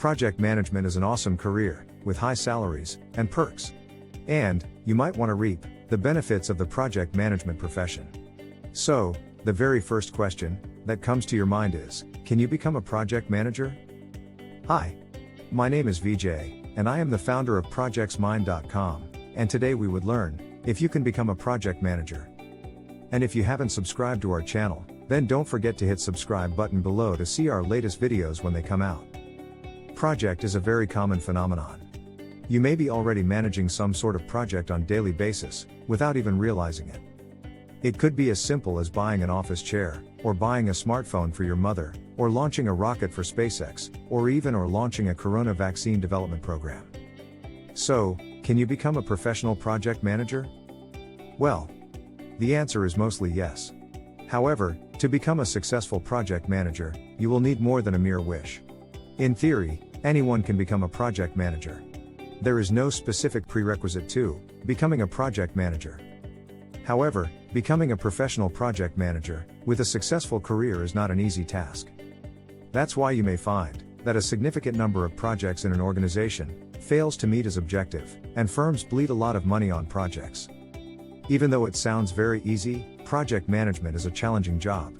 Project management is an awesome career, with high salaries and perks. And you might want to reap the benefits of the project management profession. So, the very first question that comes to your mind is, can you become a project manager? Hi, my name is Vijay, and I am the founder of ProjectsMind.com, and today we would learn if you can become a project manager. And if you haven't subscribed to our channel, then don't forget to hit subscribe button below to see our latest videos when they come out. Project is a very common phenomenon. You may be already managing some sort of project on daily basis, without even realizing it. It could be as simple as buying an office chair, or buying a smartphone for your mother, or launching a rocket for SpaceX, or launching a corona vaccine development program. So, can you become a professional project manager? Well, the answer is mostly yes. However, to become a successful project manager, you will need more than a mere wish. In theory, anyone can become a project manager. There is no specific prerequisite to becoming a project manager. However, becoming a professional project manager with a successful career is not an easy task. That's why you may find that a significant number of projects in an organization fails to meet its objective, and firms bleed a lot of money on projects. Even though it sounds very easy, project management is a challenging job.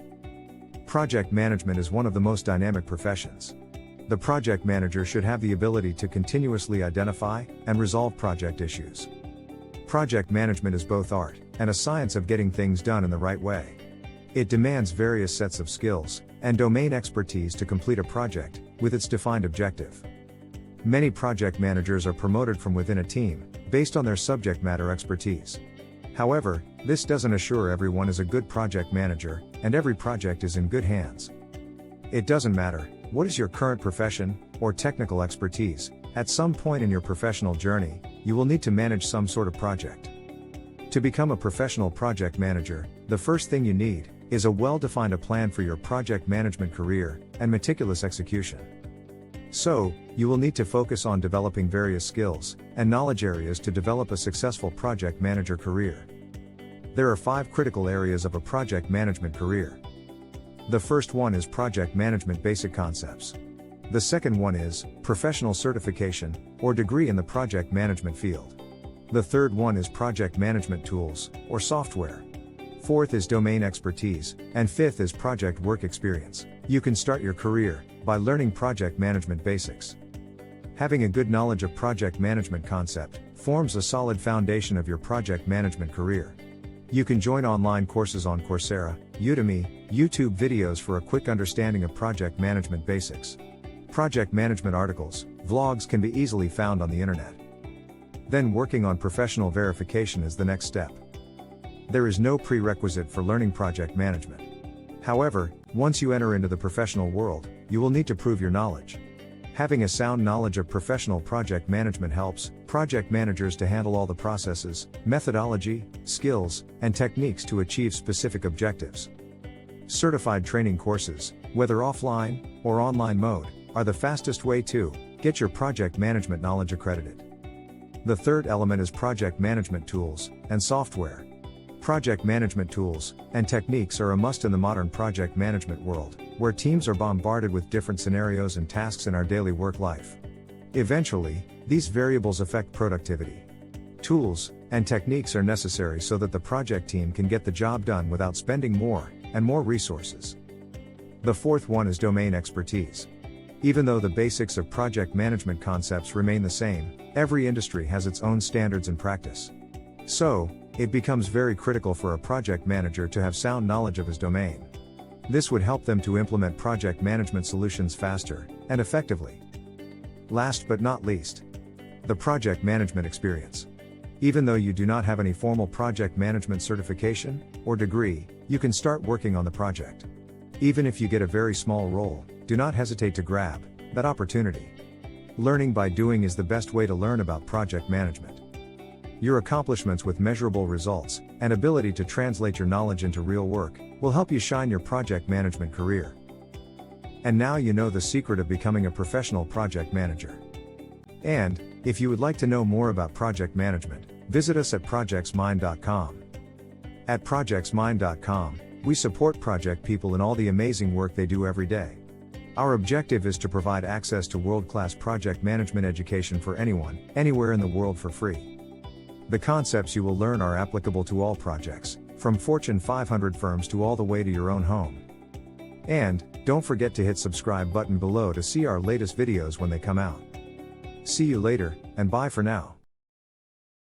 Project management is one of the most dynamic professions. The project manager should have the ability to continuously identify and resolve project issues. Project management is both art and a science of getting things done in the right way. It demands various sets of skills and domain expertise to complete a project with its defined objective. Many project managers are promoted from within a team based on their subject matter expertise. However, this doesn't assure everyone is a good project manager, and every project is in good hands. It doesn't matter what is your current profession or technical expertise, at some point in your professional journey, you will need to manage some sort of project. To become a professional project manager, the first thing you need is a well-defined plan for your project management career and meticulous execution. So, you will need to focus on developing various skills and knowledge areas to develop a successful project manager career. There are 5 critical areas of a project management career. The first one is project management basic concepts. The second one is professional certification or degree in the project management field. The third one is project management tools or software. Fourth is domain expertise, and fifth is project work experience. You can start your career by learning project management basics. Having a good knowledge of project management concept forms a solid foundation of your project management career. You can join online courses on Coursera, Udemy, YouTube videos for a quick understanding of project management basics. Project management articles, vlogs can be easily found on the internet. Then working on professional verification is the next step. There is no prerequisite for learning project management. However, once you enter into the professional world, you will need to prove your knowledge. Having a sound knowledge of professional project management helps project managers to handle all the processes, methodology, skills, and techniques to achieve specific objectives. Certified training courses, whether offline or online mode, are the fastest way to get your project management knowledge accredited. The third element is project management tools and software. Project management tools and techniques are a must in the modern project management world, where teams are bombarded with different scenarios and tasks in our daily work life. Eventually, these variables affect productivity. Tools and techniques are necessary so that the project team can get the job done without spending more and more resources. The fourth one is domain expertise. Even though the basics of project management concepts remain the same, every industry has its own standards and practice. So, it becomes very critical for a project manager to have sound knowledge of his domain. This would help them to implement project management solutions faster and effectively. Last but not least, the project management experience. Even though you do not have any formal project management certification or degree, you can start working on the project. Even if you get a very small role, do not hesitate to grab that opportunity. Learning by doing is the best way to learn about project management. Your accomplishments with measurable results and ability to translate your knowledge into real work will help you shine your project management career. And now you know the secret of becoming a professional project manager. And, if you would like to know more about project management, visit us at ProjectsMind.com. At ProjectsMind.com, we support project people in all the amazing work they do every day. Our objective is to provide access to world-class project management education for anyone, anywhere in the world for free. The concepts you will learn are applicable to all projects, from Fortune 500 firms to all the way to your own home. And, don't forget to hit subscribe button below to see our latest videos when they come out. See you later, and bye for now.